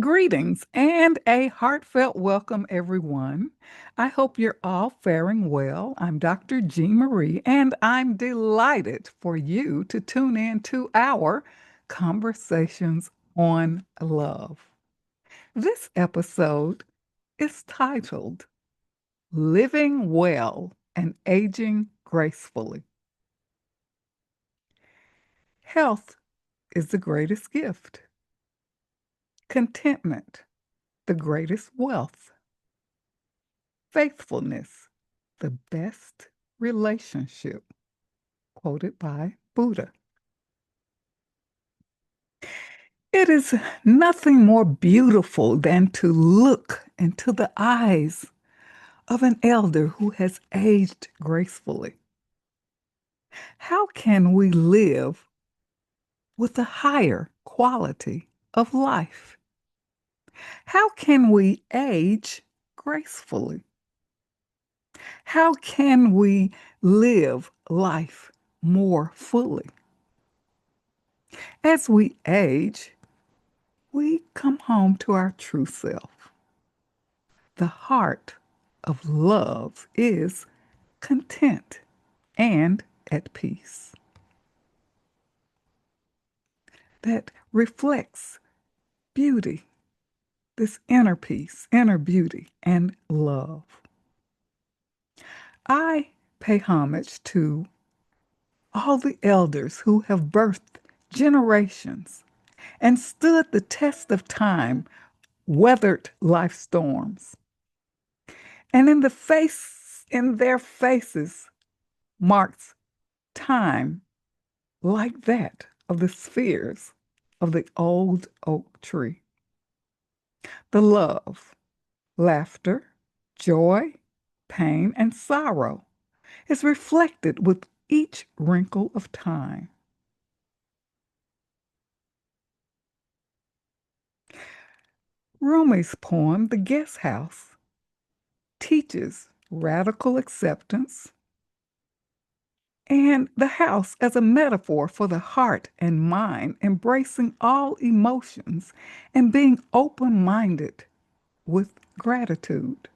Greetings and a heartfelt welcome, everyone. I hope you're all faring well. I'm Dr. Jean Marie, and I'm delighted for you to tune in to our conversations on love. This episode is titled Living Well and Aging Gracefully. Health is the greatest gift, contentment, the greatest wealth. Faithfulness, the best relationship, quoted by Buddha. It is nothing more beautiful than to look into the eyes of an elder who has aged gracefully. How can we live with a higher quality of life? How can we age gracefully? How can we live life more fully? As we age, we come home to our true self. The heart of love is content and at peace. That reflects beauty, this inner peace, inner beauty, and love. I pay homage to all the elders who have birthed generations and stood the test of time, weathered life storms. And in their faces marks time like that of the spheres of the old oak tree. The love, laughter, joy, pain, and sorrow is reflected with each wrinkle of time. Rumi's poem, The Guest House, teaches radical acceptance and the house as a metaphor for the heart and mind, embracing all emotions and being open minded with gratitude.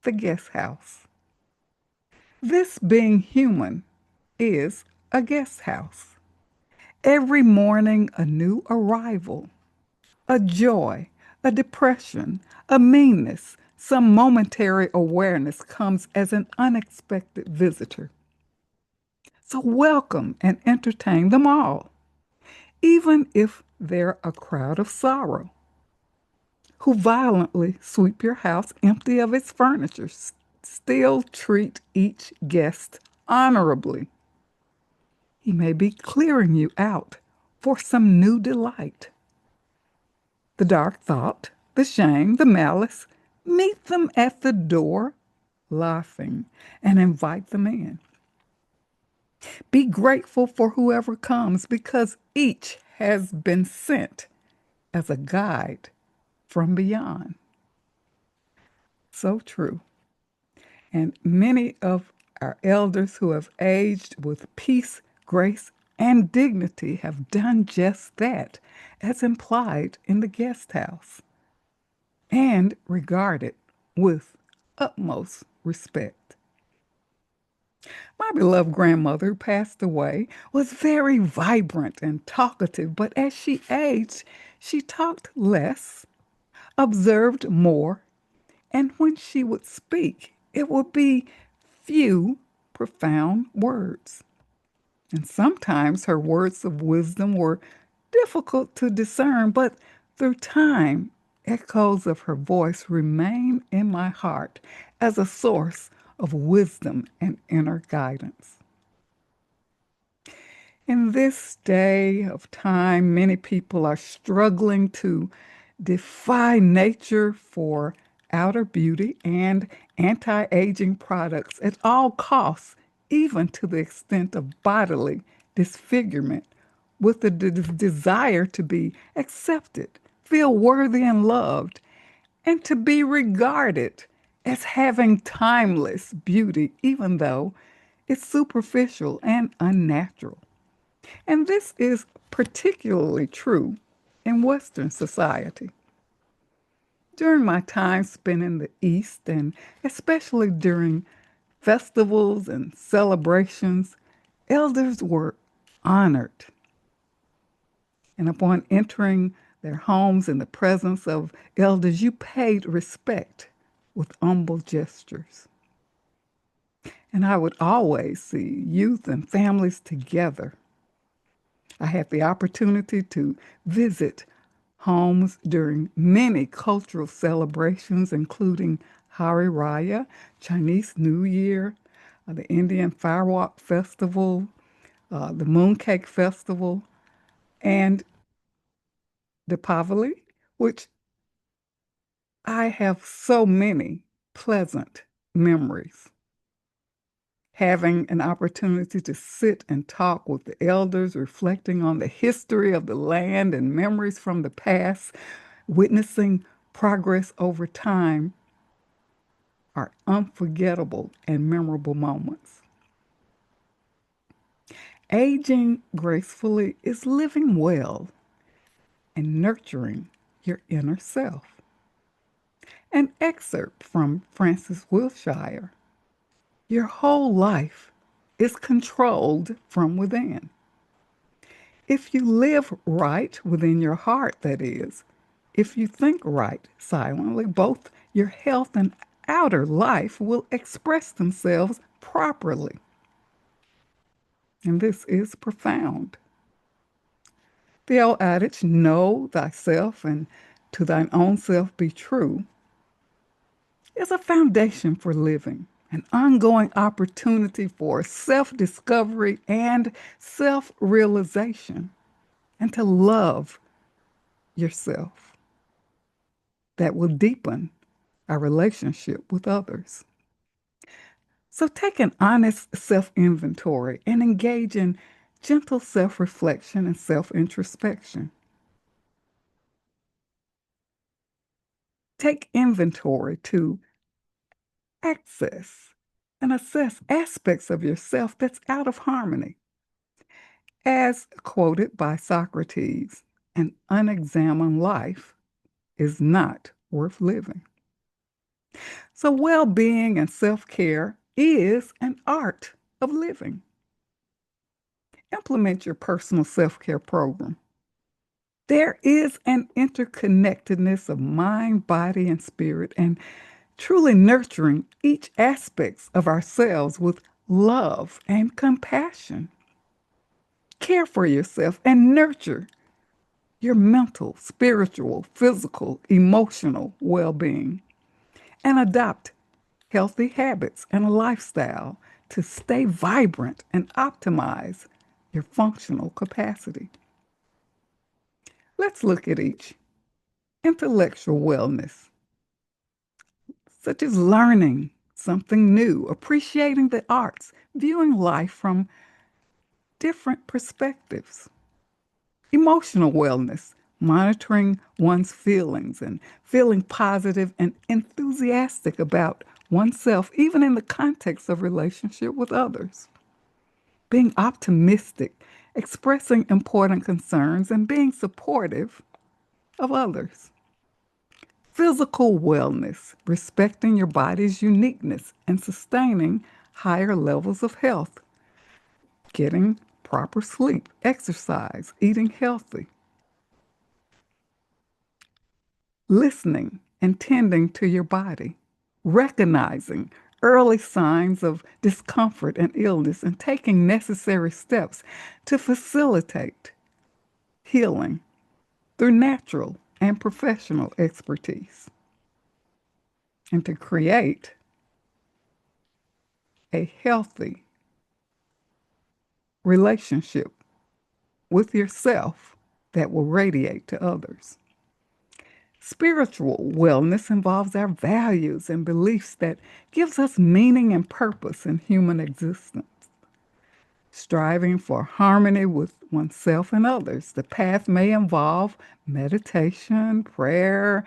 The guest house. This being human is a guest house. Every morning, a new arrival, a joy, a depression, a meanness, some momentary awareness comes as an unexpected visitor. So welcome and entertain them all, even if they're a crowd of sorrow, who violently sweep your house empty of its furniture. Still treat each guest honorably. He may be clearing you out for some new delight. The dark thought, the shame, the malice, meet them at the door, laughing, and invite them in. Be grateful for whoever comes because each has been sent as a guide from beyond. So true. And many of our elders who have aged with peace, grace, and dignity have done just that, as implied in the guest house, and regarded with utmost respect. My beloved grandmother, who passed away, was very vibrant and talkative, but as she aged, she talked less, observed more, and when she would speak, it would be few profound words. And sometimes her words of wisdom were difficult to discern, but through time, echoes of her voice remain in my heart as a source of wisdom and inner guidance. In this day of time, many people are struggling to defy nature for outer beauty and anti aging products at all costs, even to the extent of bodily disfigurement, with the desire to be accepted, feel worthy and loved, and to be regarded as having timeless beauty, even though it's superficial and unnatural. And this is particularly true in Western society. During my time spent in the East, and especially during festivals and celebrations, elders were honored. And upon entering their homes in the presence of elders, you paid respect with humble gestures. And I would always see youth and families together. I had the opportunity to visit homes during many cultural celebrations, including Hari Raya, Chinese New Year, the Indian Firewalk Festival, the Mooncake Festival, and Deepavli, which I have so many pleasant memories. Having an opportunity to sit and talk with the elders, reflecting on the history of the land and memories from the past, witnessing progress over time are unforgettable and memorable moments. Aging gracefully is living well and nurturing your inner self. An excerpt from Francis Wilshire. Your whole life is controlled from within. If you live right within your heart, that is, if you think right silently, both your health and outer life will express themselves properly. And this is profound. The old adage, know thyself and to thine own self be true, is a foundation for living, an ongoing opportunity for self discovery and self realization, and to love yourself. That will deepen our relationship with others. So take an honest self inventory and engage in gentle self reflection and self introspection. Take inventory to access and assess aspects of yourself that's out of harmony. As quoted by Socrates, an unexamined life is not worth living. So, well being and self care is an art of living. Implement your personal self care program. There is an interconnectedness of mind, body, and spirit, and truly nurturing each aspect of ourselves with love and compassion. Care for yourself and nurture your mental, spiritual, physical, emotional well being, and adopt healthy habits and a lifestyle to stay vibrant and optimize your functional capacity. Let's look at each. Intellectual wellness, such as learning something new, appreciating the arts, viewing life from different perspectives. Emotional wellness, monitoring one's feelings and feeling positive and enthusiastic about oneself, even in the context of relationship with others. Being optimistic, expressing important concerns, and being supportive of others. Physical wellness, respecting your body's uniqueness and sustaining higher levels of health. Getting proper sleep, exercise, eating healthy. Listening and tending to your body. Recognizing early signs of discomfort and illness and taking necessary steps to facilitate healing through natural and professional expertise. And to create a healthy relationship with yourself that will radiate to others. Spiritual wellness involves our values and beliefs that gives us meaning and purpose in human existence. Striving for harmony with oneself and others. The path may involve meditation, prayer,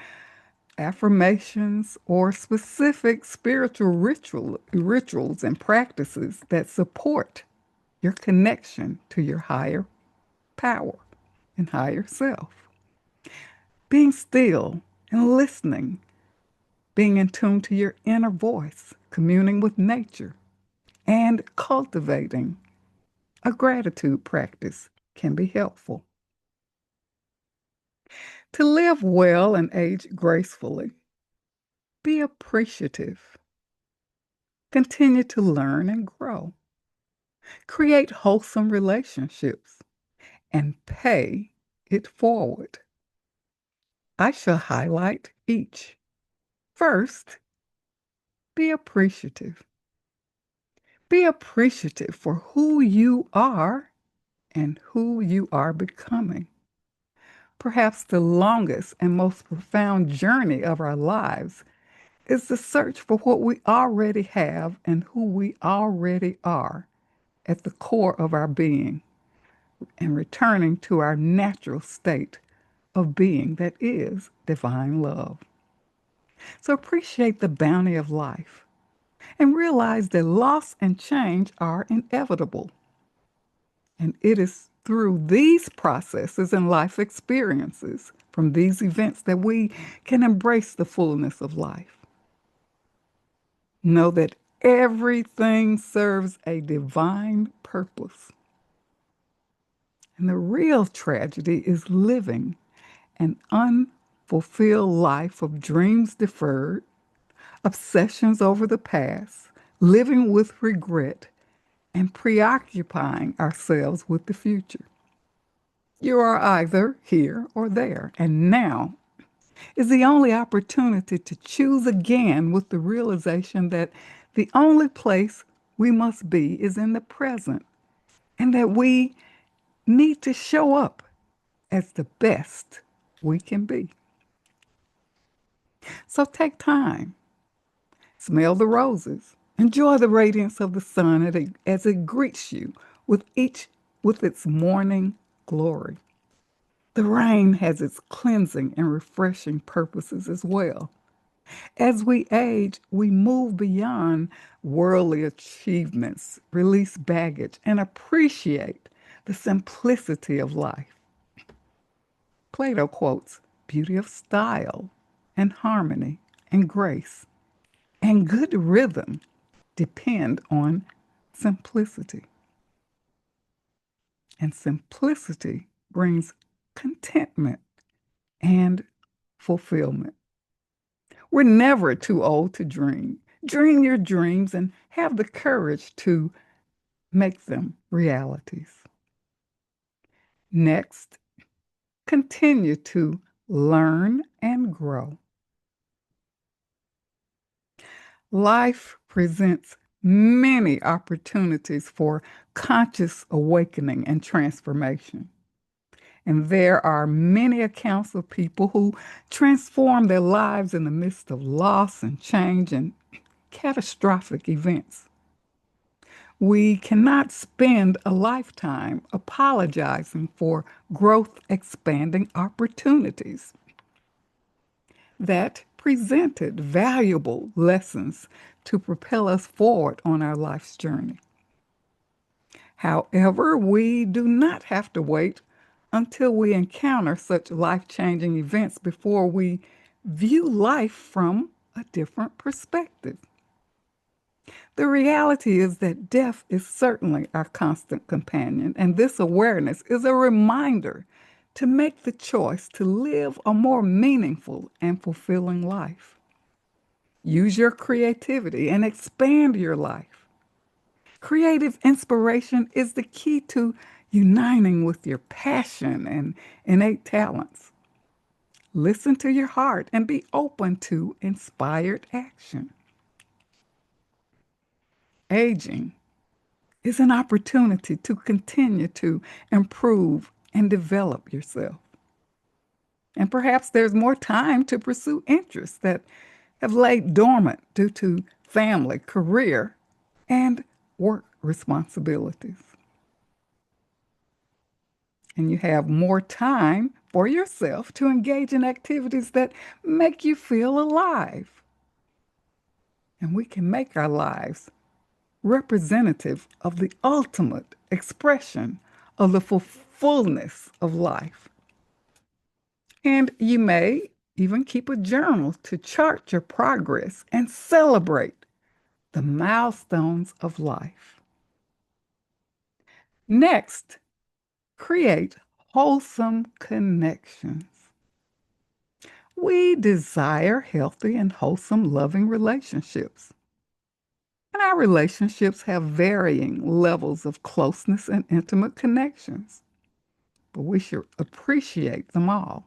affirmations, or specific spiritual rituals and practices that support your connection to your higher power and higher self. being still and listening, being in tune to your inner voice, communing with nature, and cultivating a gratitude practice can be helpful. To live well and age gracefully, be appreciative. Continue to learn and grow. Create wholesome relationships and pay it forward. I shall highlight each. First, be appreciative. Be appreciative for who you are and who you are becoming. Perhaps the longest and most profound journey of our lives is the search for what we already have and who we already are at the core of our being, and returning to our natural state of being that is divine love. So appreciate the bounty of life and realize that loss and change are inevitable. And it is through these processes and life experiences from these events that we can embrace the fullness of life. Know that everything serves a divine purpose. And the real tragedy is living an unfulfilled life of dreams deferred, obsessions over the past, living with regret, and preoccupying ourselves with the future. You are either here or there, and now is the only opportunity to choose again with the realization that the only place we must be is in the present, and that we need to show up as the best we can be. So take time, smell the roses, enjoy the radiance of the sun as it greets you with its morning glory. The rain has its cleansing and refreshing purposes as well. As we age, we move beyond worldly achievements, release baggage, and appreciate the simplicity of life. Plato quotes, "Beauty of style and harmony and grace and good rhythm depend on simplicity." And simplicity brings contentment and fulfillment. We're never too old to dream. Dream your dreams and have the courage to make them realities. Next, continue to learn and grow. Life presents many opportunities for conscious awakening and transformation. And there are many accounts of people who transform their lives in the midst of loss and change and catastrophic events. We cannot spend a lifetime apologizing for growth expanding opportunities that presented valuable lessons to propel us forward on our life's journey. However, we do not have to wait until we encounter such life-changing events before we view life from a different perspective. The reality is that death is certainly our constant companion, and this awareness is a reminder to make the choice to live a more meaningful and fulfilling life. Use your creativity and expand your life. Creative inspiration is the key to uniting with your passion and innate talents. Listen to your heart and be open to inspired action. Aging is an opportunity to continue to improve and develop yourself. And perhaps there's more time to pursue interests that have laid dormant due to family, career, and work responsibilities. And you have more time for yourself to engage in activities that make you feel alive. And we can make our lives representative of the ultimate expression of the fullness of life. And you may even keep a journal to chart your progress and celebrate the milestones of life. Next, create wholesome connections. We desire healthy and wholesome, loving relationships. And our relationships have varying levels of closeness and intimate connections, but we should appreciate them all.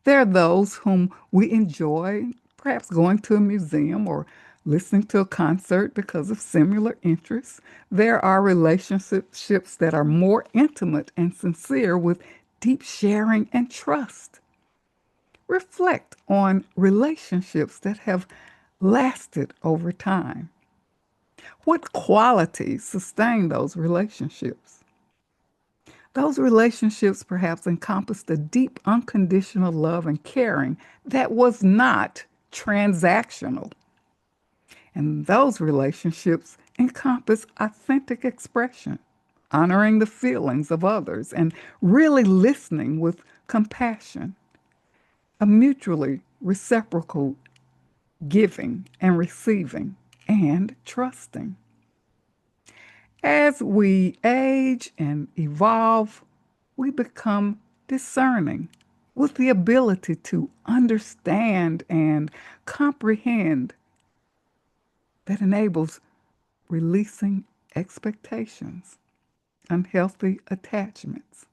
There are those whom we enjoy, perhaps going to a museum or listening to a concert because of similar interests. There are relationships that are more intimate and sincere with deep sharing and trust. Reflect on relationships that have lasted over time. What qualities sustain those relationships? Those relationships perhaps encompassed a deep, unconditional love and caring that was not transactional. And those relationships encompass authentic expression, honoring the feelings of others, and really listening with compassion, a mutually reciprocal giving and receiving, and trusting. As we age and evolve, we become discerning with the ability to understand and comprehend that enables releasing expectations, unhealthy attachments,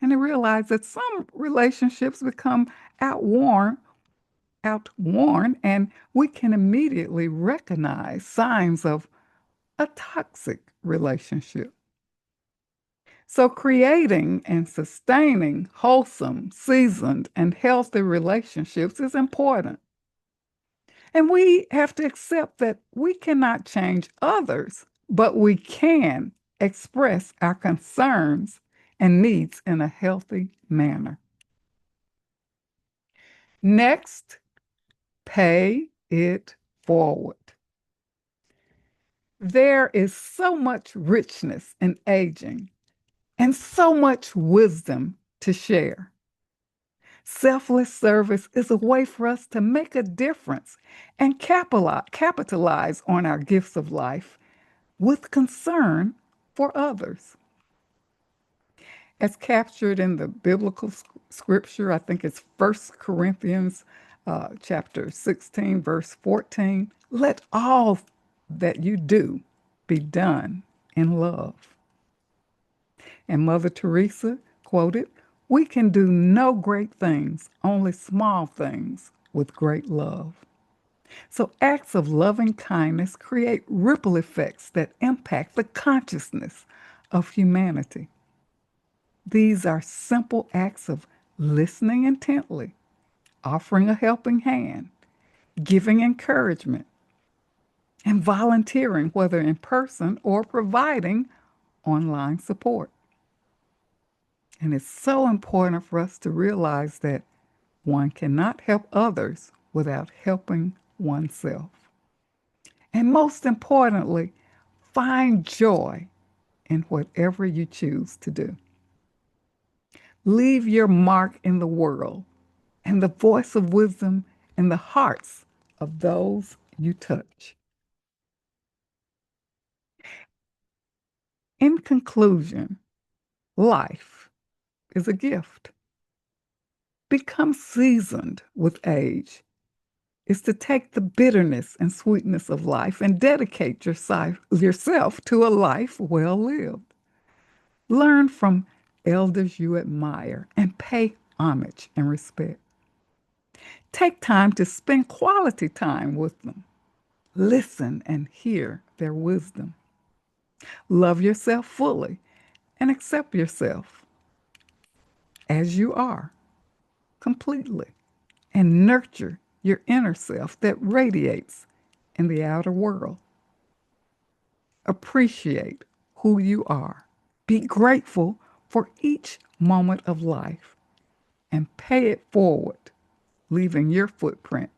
and to realize that some relationships become outworn, and we can immediately recognize signs of a toxic relationship. So, creating and sustaining wholesome, seasoned, and healthy relationships is important. And we have to accept that we cannot change others, but we can express our concerns and needs in a healthy manner. Next, pay it forward. There is so much richness in aging and so much wisdom to share. Selfless service is a way for us to make a difference and capitalize on our gifts of life with concern for others. As captured in the biblical scripture, I think it's 1 Corinthians chapter 16, verse 14. Let all that you do be done in love. And Mother Teresa quoted, "We can do no great things, only small things with great love." So acts of loving kindness create ripple effects that impact the consciousness of humanity. These are simple acts of listening intently, offering a helping hand, giving encouragement, and volunteering, whether in person or providing online support. And it's so important for us to realize that one cannot help others without helping oneself. And most importantly, find joy in whatever you choose to do. Leave your mark in the world and the voice of wisdom in the hearts of those you touch. In conclusion, life is a gift. Become seasoned with age is to take the bitterness and sweetness of life and dedicate yourself to a life well lived. Learn from elders you admire and pay homage and respect. Take time to spend quality time with them. Listen and hear their wisdom. Love yourself fully and accept yourself as you are completely, and nurture your inner self that radiates in the outer world. Appreciate who you are. Be grateful for each moment of life and pay it forward, leaving your footprint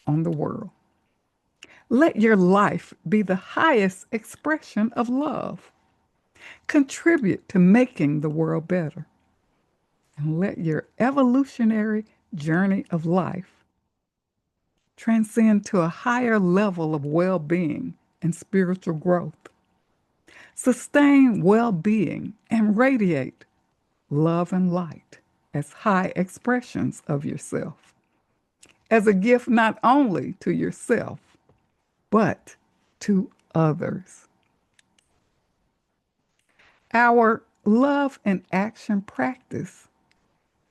on the world. Let your life be the highest expression of love. Contribute to making the world better. and let your evolutionary journey of life transcend to a higher level of well being and spiritual growth. Sustain well being and radiate love and light as high expressions of yourself, as a gift not only to yourself, but to others. Our love and action practice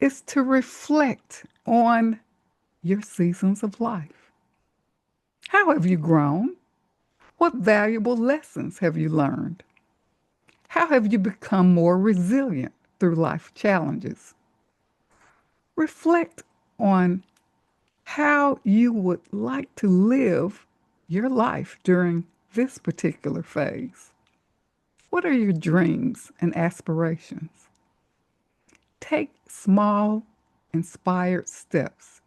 is to reflect on your seasons of life. How have you grown? What valuable lessons have you learned? How have you become more resilient through life challenges? Reflect on how you would like to live your life during this particular phase. What are your dreams and aspirations? Take small, inspired steps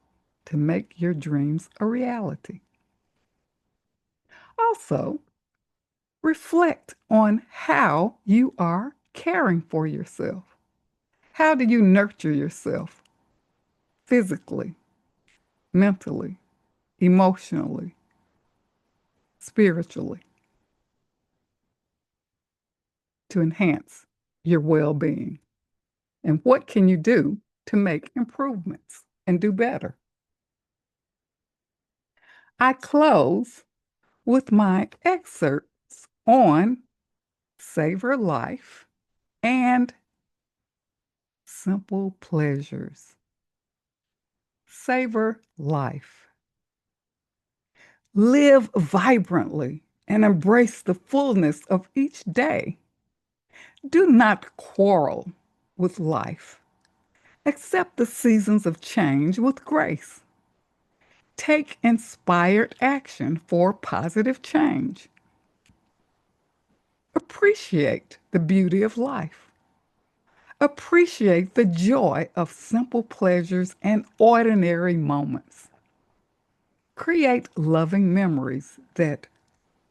to make your dreams a reality. Also, reflect on how you are caring for yourself. How do you nurture yourself physically, mentally, emotionally, spiritually to enhance your well being? And what can you do to make improvements and do better? I close with my excerpts on savor life and simple pleasures. Savor life. Live vibrantly and embrace the fullness of each day. Do not quarrel with life. Accept the seasons of change with grace. Take inspired action for positive change. Appreciate the beauty of life. Appreciate the joy of simple pleasures and ordinary moments. Create loving memories that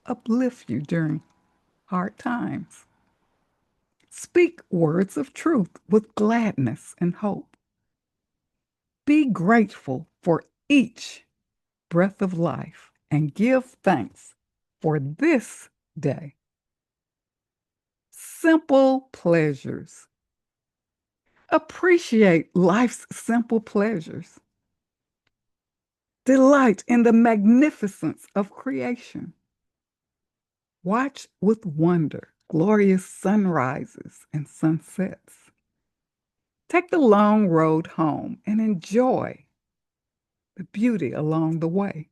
uplift you during hard times. Speak words of truth with gladness and hope. Be grateful for each breath of life and give thanks for this day. Simple pleasures. Appreciate life's simple pleasures. Delight in the magnificence of creation. Watch with wonder glorious sunrises and sunsets. Take the long road home and enjoy the beauty along the way.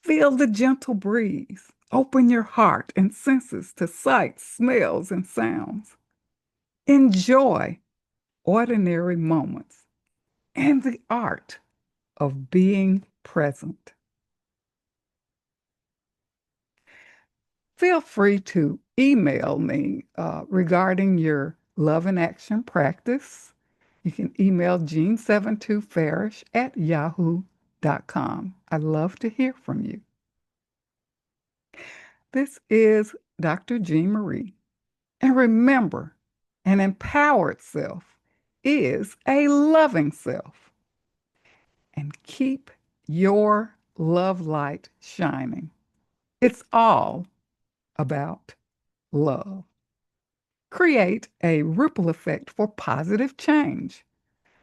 Feel the gentle breeze. Open your heart and senses to sights, smells, and sounds. Enjoy ordinary moments and the art of being present. Feel free to email me regarding your love and action practice. You can email jean72farish@yahoo.com. I'd love to hear from you. This is Dr. Jean Marie. And remember, an empowered self is a loving self. And keep your love light shining. It's all about love. Create a ripple effect for positive change.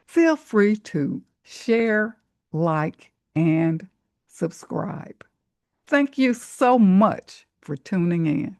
Feel free to share, like, and subscribe. Thank you so much for tuning in.